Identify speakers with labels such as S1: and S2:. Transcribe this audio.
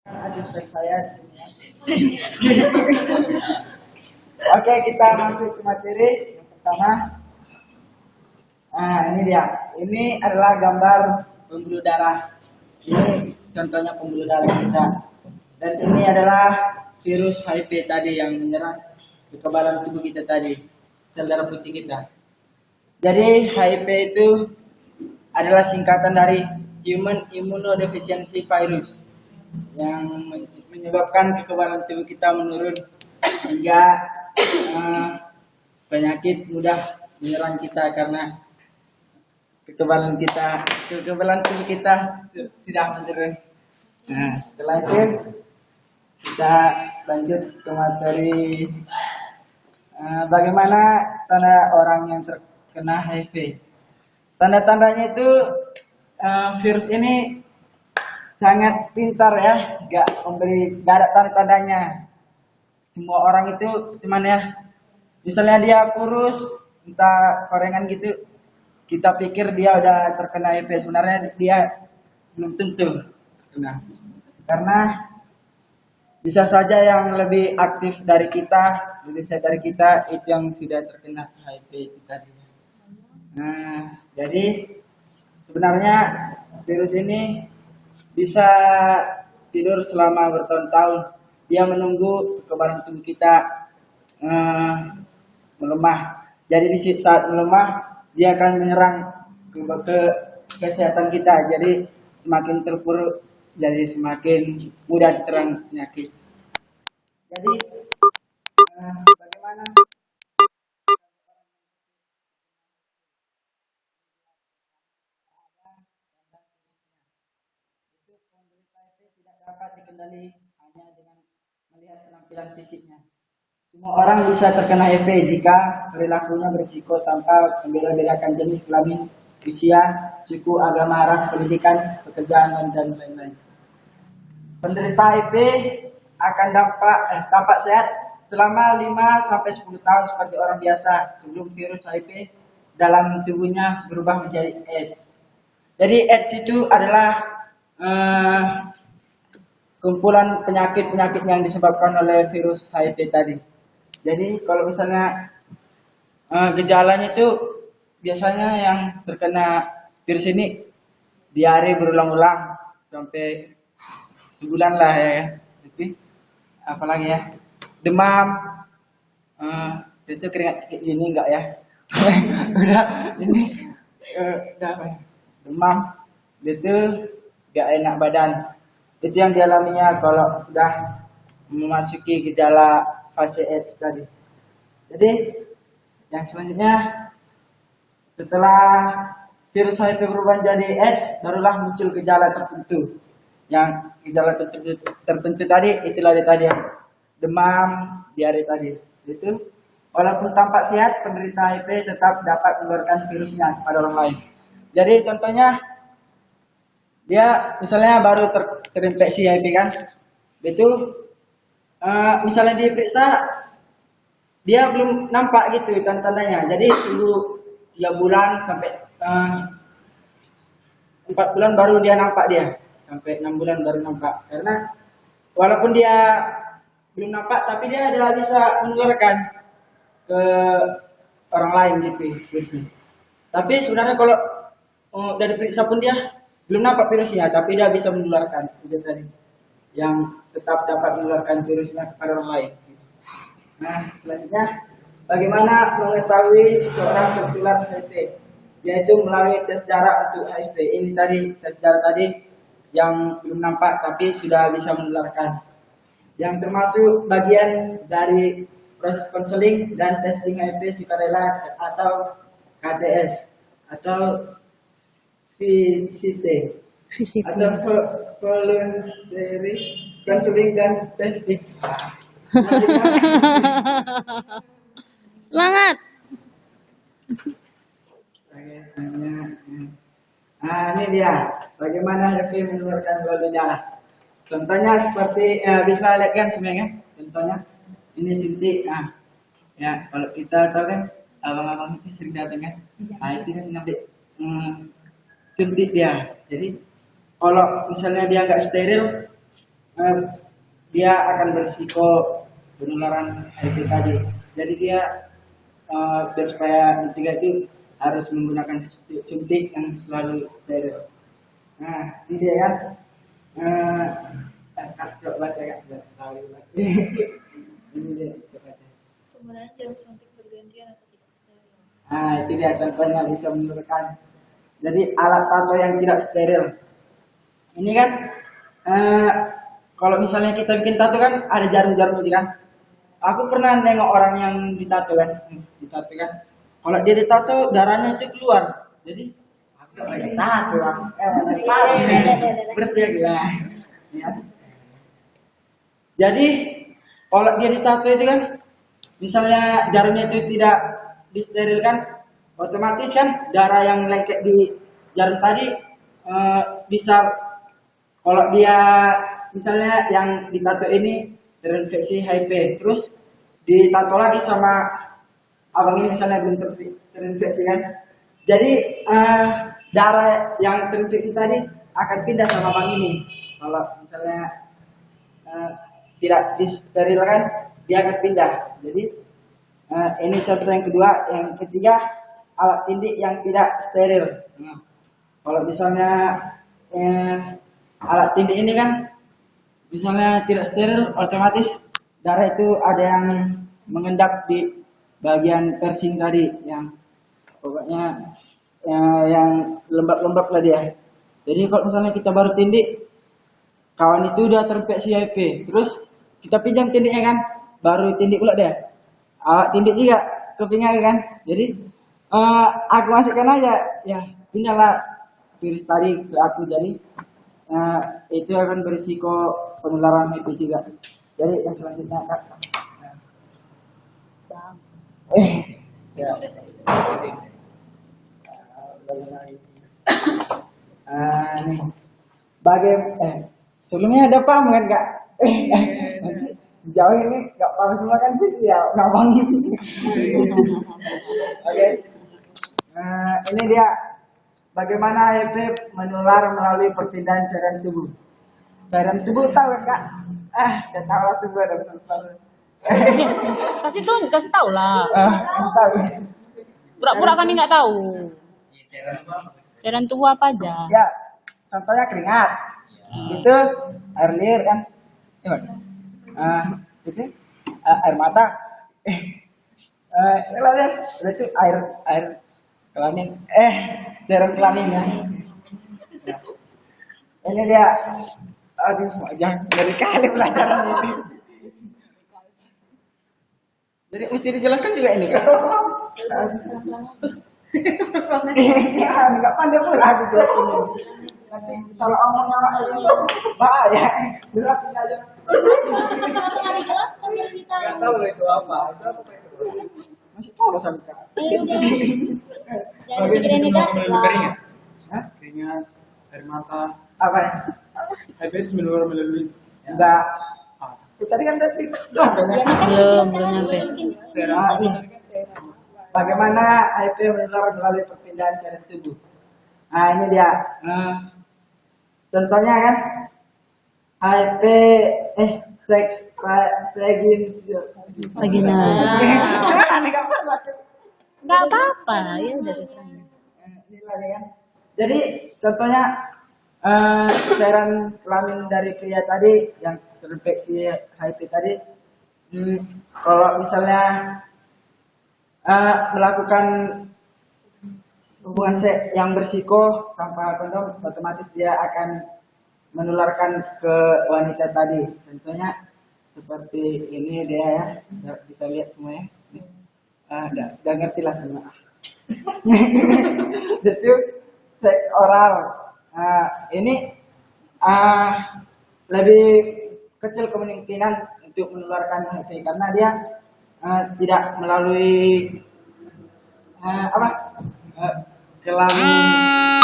S1: Asisten saya di sini ya. Oke, kita masuk ke materi yang pertama. Nah, ini dia. Ini adalah gambar pembuluh darah. Ini contohnya pembuluh darah kita. Dan ini adalah virus HIV tadi yang menyerang kekebalan tubuh kita tadi, sel darah putih kita. Jadi HIV itu adalah singkatan dari Human Immunodeficiency Virus yang menyebabkan kekebalan tubuh kita menurun hingga penyakit mudah menyerang kita karena kekebalan tubuh kita sudah menurun. Nah, setelah itu kita lanjut ke materi bagaimana tanda orang yang terkena HIV. Tanda-tandanya itu virus ini sangat pintar ya, gak ada tanda-tandanya. Semua orang itu cuman ya, misalnya dia kurus, entah korengan gitu, kita pikir dia udah terkena HIV, sebenarnya dia belum tentu terkena. Karena bisa saja yang lebih aktif dari kita, lebih sehat dari kita, itu yang sudah terkena HIV itu tadi. Nah, jadi sebenarnya virus ini bisa tidur selama bertahun-tahun. Dia menunggu kekebalan tubuh kita melemah. Jadi di saat melemah, dia akan menyerang ke kesehatan kita. Jadi semakin terpuruk, jadi semakin mudah diserang penyakit. Jadi bagaimana penderita HIV tidak dapat dikendali hanya dengan melihat penampilan fisiknya. Semua orang bisa terkena HIV jika perilakunya berisiko tanpa membeda-bedakan jenis kelamin, usia, suku, agama, ras, pendidikan, pekerjaan, dan lain-lain. Penderita HIV akan tampak sehat selama 5-10 tahun seperti orang biasa sebelum virus HIV dalam tubuhnya berubah menjadi AIDS. Jadi AIDS itu adalah kumpulan penyakit-penyakit yang disebabkan oleh virus HIV tadi. Jadi kalau misalnya gejalanya itu biasanya yang terkena virus ini diare berulang-ulang sampai sebulan lah ya. Jadi apalagi ya, demam, itu keringat ini enggak ya? Udah ini udah demam, itu gak enak badan. Itu yang dialaminya kalau sudah memasuki gejala fase AIDS tadi. Jadi yang selanjutnya setelah virus HIV berubah menjadi AIDS, barulah muncul gejala tertentu. Yang gejala tertentu tadi itulah tadi yang demam, diare tadi. Itu walaupun tampak sehat, penderita HIV tetap dapat mengeluarkan virusnya kepada orang lain. Jadi contohnya dia misalnya baru terinfeksi HIV kan, itu misalnya diperiksa dia belum nampak gitu tanda-tandanya. Jadi tunggu 3 bulan sampai 4 bulan baru dia nampak dia, sampai 6 bulan baru nampak. Karena walaupun dia belum nampak, tapi dia sudah bisa menularkan ke orang lain gitu. Tapi sebenarnya kalau dari periksa pun dia belum nampak virusnya, tapi dia bisa menularkan itu tadi, yang tetap dapat menularkan virusnya kepada orang lain. Nah, selanjutnya bagaimana mengetahui seseorang tertular HIV? Yaitu melalui tes darah untuk HIV. Ini tadi tes darah tadi yang belum nampak tapi sudah bisa menularkan. Yang termasuk bagian dari proses konseling dan testing HIV sukarela atau KTS atau VCT atau voluntary counseling dan testing.
S2: Semangat.
S1: Nah, ini dia bagaimana HIV menularkan melalui darah. Contohnya seperti bisa lihat kan sebenarnya. Contohnya ini suntik. Nah, ya kalau kita tahu kan abang-abang itu sering datang kan. Nah itu kan ngambil suntik dia. Jadi kalau misalnya dia nggak steril, eh, dia akan berisiko penularan HIV tadi. Jadi dia biar supaya mencegah itu harus menggunakan suntik yang selalu steril. Nah, ini dia kan. Coba baca kan, tahu. Ini dia coba baca.
S2: Penggunaan jarum suntik bergantian atau tidak steril.
S1: Nah, itu dia contohnya bisa menurunkan. Jadi alat tato yang tidak steril. Ini kan kalau misalnya kita bikin tato kan ada jarum-jarum itu kan. Aku pernah nengok orang yang ditato kan. Ditato kan. Kalau dia ditato darahnya itu keluar. Jadi aku gak banyak tato. Berarti ya. Ya. Jadi kalau dia ditato itu kan, misalnya jarumnya itu tidak disterilkan, otomatis kan darah yang lengket di jarum tadi bisa, kalau dia misalnya yang ditato ini terinfeksi HIV, terus ditato lagi sama abang ini misalnya belum terinfeksi kan, jadi darah yang terinfeksi tadi akan pindah sama abang ini. Kalau misalnya tidak disterilkan, dia akan pindah. Jadi ini contoh yang kedua. Yang ketiga, alat tindik yang tidak steril. Kalau misalnya alat tindik ini kan misalnya tidak steril, otomatis darah itu ada yang mengendap di bagian persing tadi, yang pokoknya yang lembab-lembab lah dia. Jadi kalau misalnya kita baru tindik, kawan itu udah terinfeksi HIV, terus kita pinjam tindiknya kan, baru tindik pula dia. Tindik juga kepingin kan, jadi aku masukkan aja, ya pindahlah virus tadi ke aku, jadi itu akan berisiko penularan HIV juga. Jadi yang selanjutnya kak. Ya. Nih. Sebelumnya ada paham kan kak? Sejauh ini nggak paham semua kan sih ya, gampang. Oke. Ini dia bagaimana HIV menular melalui perpindahan cairan tubuh. Cairan tubuh tahu kan kak? Udah tahu semua dong.
S3: Kasih tahu lah.
S1: Tahu.
S3: Pura-pura kan nggak tahu. Cairan tubuh apa aja?
S1: Ya, contohnya keringat. Itu air liur kan? Itu air mata. Itu air kelamin. Cairan kelamin ya. Ini dia. Aduh, jangan dari kali pelajaran ini. Jadi mesti dijelaskan juga ini kan? Iya, nggak pandai pula aku jelasin ini. Nanti salah omong sama bahaya. Jelasin aja. Nggak tahu itu apa. Masih tahu loh sampai sekarang.
S2: Keringat.
S1: Keringat, air mata. Apa ya? HIV itu menular melalui. Enggak. Tadi kan
S3: Belum nyampe.
S1: Bagaimana HIV menular melalui perpindahan cairan tubuh? Nah ini dia. Contohnya kan HIV seks
S3: Vagina. Nggak apa-apa ya udah ditanya.
S1: Ini lagi kan. Jadi contohnya cairan kelamin dari pria tadi yang terinfeksi HIV tadi, kalau misalnya melakukan hubungan seks yang bersiko tanpa kondom, otomatis dia akan menularkan ke wanita tadi. Contohnya seperti ini dia ya, bisa lihat semuanya. Udah ngerti lah semua. Jadi seks oral. Ini lebih kecil kemungkinan untuk menularkan HIV karena dia tidak melalui kelamin